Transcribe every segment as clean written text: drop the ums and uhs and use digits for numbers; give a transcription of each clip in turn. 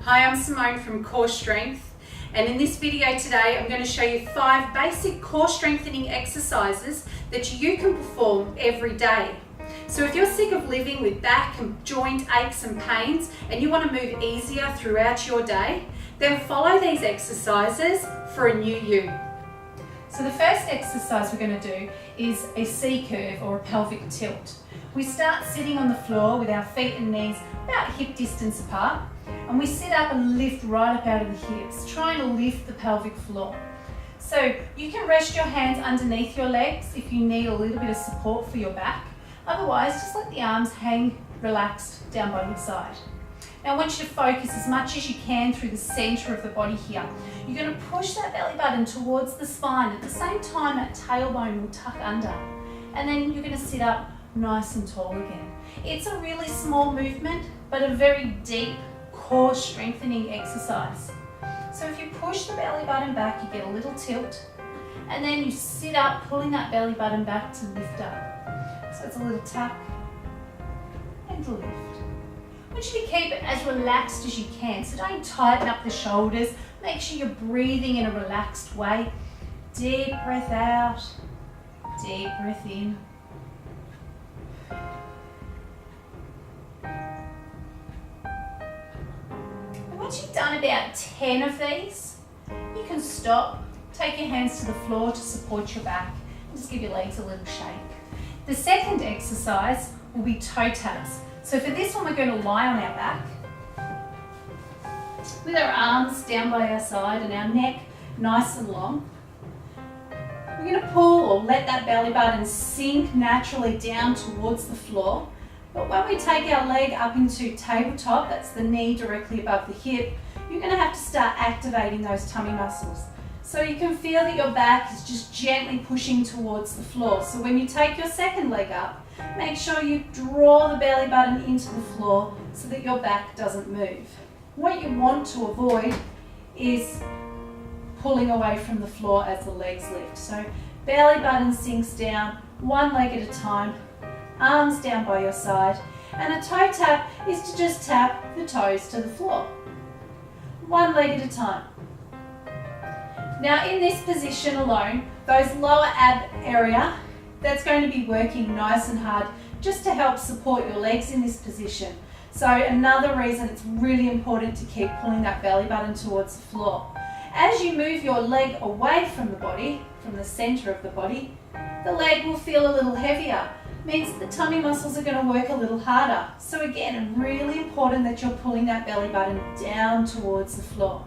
Hi, I'm Simone from Core Strength, and in this video today I'm going to show you 5 basic core strengthening exercises that you can perform every day. So if you're sick of living with back and joint aches and pains and you want to move easier throughout your day, then follow these exercises for a new you. So the first exercise we're going to do is a C curve or a pelvic tilt. We start sitting on the floor with our feet and knees about hip distance apart, and we sit up and lift right up out of the hips, trying to lift the pelvic floor. So you can rest your hands underneath your legs if you need a little bit of support for your back. Otherwise, just let the arms hang relaxed down by your side. Now I want you to focus as much as you can through the centre of the body here. You're going to push that belly button towards the spine. At the same time, that tailbone will tuck under. And then you're going to sit up nice and tall again. It's a really small movement, but a very deep core strengthening exercise. So if you push the belly button back, you get a little tilt, and then you sit up, pulling that belly button back to lift up. So it's a little tuck and lift. I want you to keep it as relaxed as you can, so don't tighten up the shoulders. Make sure you're breathing in a relaxed way. Deep breath out, deep breath in. Once you've done about 10 of these, you can stop, take your hands to the floor to support your back, and just give your legs a little shake. The second exercise will be toe taps. So for this one, we're going to lie on our back with our arms down by our side and our neck nice and long. We're going to pull or let that belly button sink naturally down towards the floor. But when we take our leg up into tabletop, that's the knee directly above the hip, you're going to have to start activating those tummy muscles. So you can feel that your back is just gently pushing towards the floor. So when you take your second leg up, make sure you draw the belly button into the floor so that your back doesn't move. What you want to avoid is pulling away from the floor as the legs lift. So belly button sinks down, one leg at a time, arms down by your side, and a toe tap is to just tap the toes to the floor. One leg at a time. Now in this position alone, those lower ab area, that's going to be working nice and hard just to help support your legs in this position. So another reason it's really important to keep pulling that belly button towards the floor. As you move your leg away from the body, from the center of the body, the leg will feel a little heavier. Means the tummy muscles are going to work a little harder. So again, really important that you're pulling that belly button down towards the floor.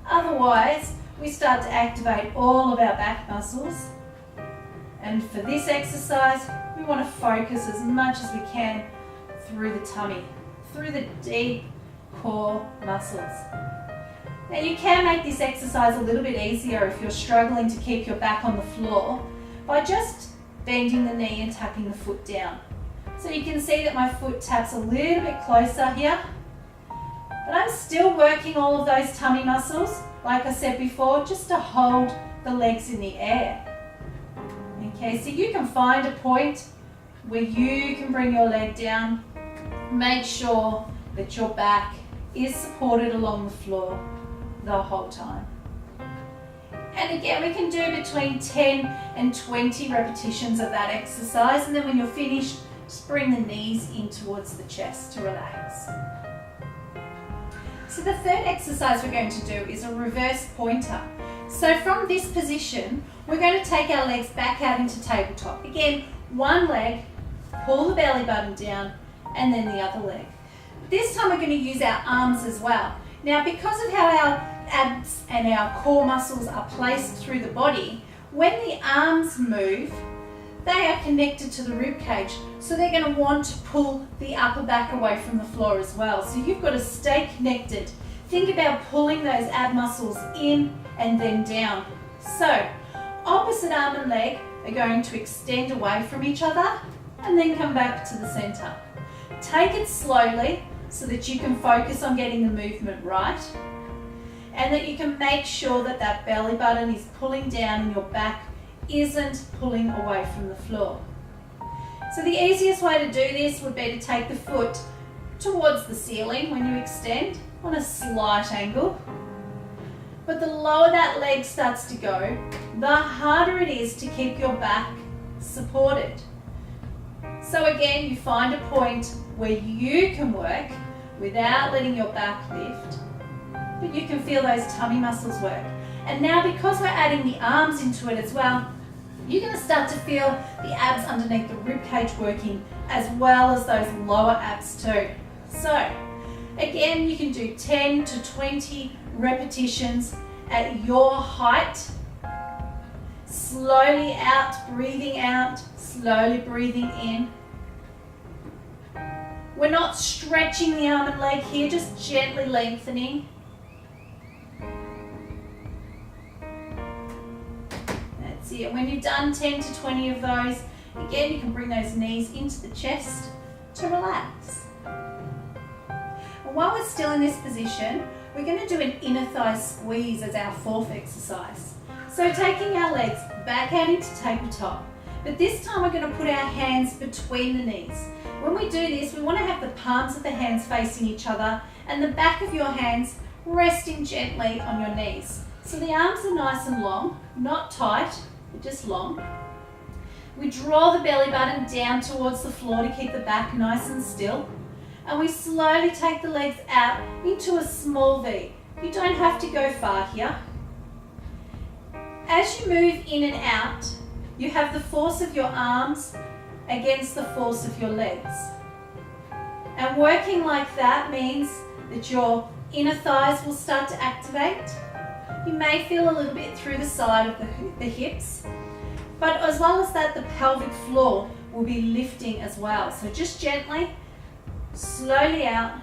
Otherwise, we start to activate all of our back muscles. And for this exercise, we want to focus as much as we can through the tummy, through the deep core muscles. Now you can make this exercise a little bit easier if you're struggling to keep your back on the floor by just bending the knee and tapping the foot down. So you can see that my foot taps a little bit closer here, but I'm still working all of those tummy muscles, like I said before, just to hold the legs in the air. Okay, so you can find a point where you can bring your leg down. Make sure that your back is supported along the floor the whole time. And again, we can do between 10 and 20 repetitions of that exercise, and then when you're finished, just bring the knees in towards the chest to relax. So the third exercise we're going to do is a reverse pointer. So from this position, we're going to take our legs back out into tabletop. Again, one leg, pull the belly button down, and then the other leg. This time we're going to use our arms as well. Now, because of how our abs and our core muscles are placed through the body, when the arms move, they are connected to the rib cage, so they're going to want to pull the upper back away from the floor as well. So you've got to stay connected. Think about pulling those ab muscles in and then down. So opposite arm and leg are going to extend away from each other and then come back to the center. Take it slowly so that you can focus on getting the movement right, and that you can make sure that that belly button is pulling down and your back isn't pulling away from the floor. So the easiest way to do this would be to take the foot towards the ceiling when you extend on a slight angle. But the lower that leg starts to go, the harder it is to keep your back supported. So again, you find a point where you can work without letting your back lift, but you can feel those tummy muscles work. And now, because we're adding the arms into it as well, you're going to start to feel the abs underneath the rib cage working, as well as those lower abs too. So again, you can do 10 to 20 repetitions at your height. Slowly out, slowly breathing in. We're not stretching the arm and leg here, just gently lengthening. That's it. When you've done 10 to 20 of those, again, you can bring those knees into the chest to relax. And while we're still in this position, we're going to do an inner thigh squeeze as our fourth exercise. So taking our legs back out into tabletop, but this time we're going to put our hands between the knees. When we do this, we want to have the palms of the hands facing each other and the back of your hands resting gently on your knees. So the arms are nice and long, not tight, but just long. We draw the belly button down towards the floor to keep the back nice and still. And we slowly take the legs out into a small V. You don't have to go far here. As you move in and out, you have the force of your arms against the force of your legs. And working like that means that your inner thighs will start to activate. You may feel a little bit through the side of the hips, but as well as that, the pelvic floor will be lifting as well. So just gently, slowly out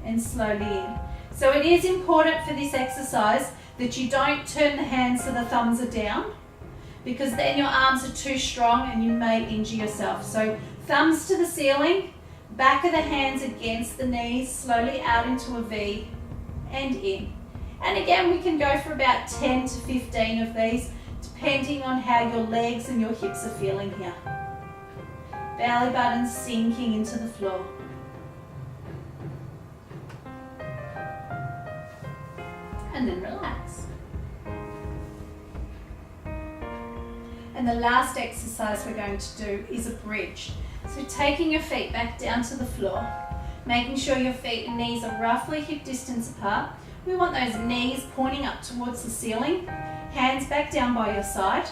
and slowly in. So it is important for this exercise that you don't turn the hands so the thumbs are down, because then your arms are too strong and you may injure yourself. So thumbs to the ceiling, back of the hands against the knees, slowly out into a V and in. And again, we can go for about 10 to 15 of these, depending on how your legs and your hips are feeling here. Belly button sinking into the floor. And then relax. And the last exercise we're going to do is a bridge. So taking your feet back down to the floor, making sure your feet and knees are roughly hip distance apart. We want those knees pointing up towards the ceiling, hands back down by your side.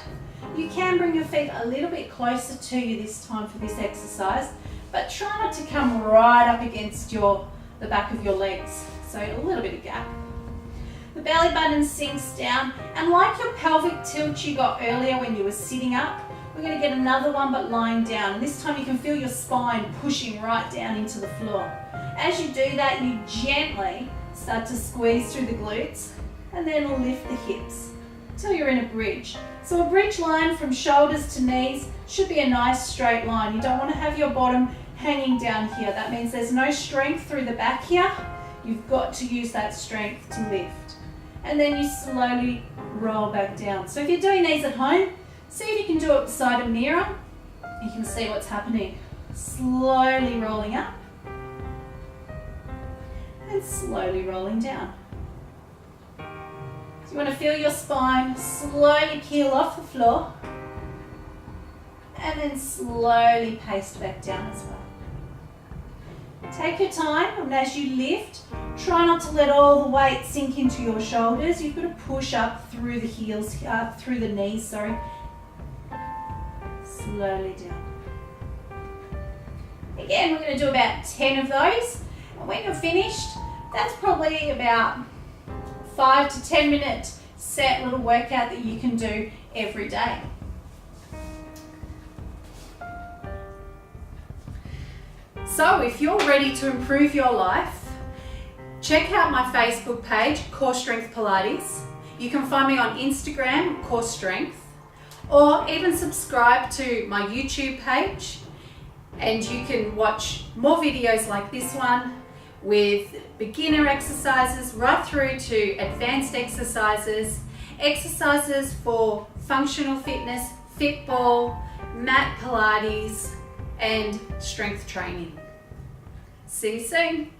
You can bring your feet a little bit closer to you this time for this exercise, but try not to come right up against the back of your legs. So a little bit of gap. The belly button sinks down, and like your pelvic tilt you got earlier when you were sitting up, we're going to get another one but lying down. And this time you can feel your spine pushing right down into the floor. As you do that, you gently start to squeeze through the glutes and then lift the hips until you're in a bridge. So a bridge line from shoulders to knees should be a nice straight line. You don't want to have your bottom hanging down here. That means there's no strength through the back here. You've got to use that strength to lift. And then you slowly roll back down. So if you're doing these at home, see if you can do it beside a mirror. You can see what's happening. Slowly rolling up and slowly rolling down. So you want to feel your spine slowly peel off the floor and then slowly paste back down as well. Take your time, and as you lift, try not to let all the weight sink into your shoulders. You've got to push up through the heels, through the knees, sorry. Slowly down. Again, we're going to do about 10 of those. And when you're finished, that's probably about 5 to 10 minute set little workout that you can do every day. So if you're ready to improve your life, check out my Facebook page, Core Strength Pilates. You can find me on Instagram, Core Strength, or even subscribe to my YouTube page, and you can watch more videos like this one with beginner exercises right through to advanced exercises, exercises for functional fitness, Fitball, mat Pilates, and strength training. See you soon.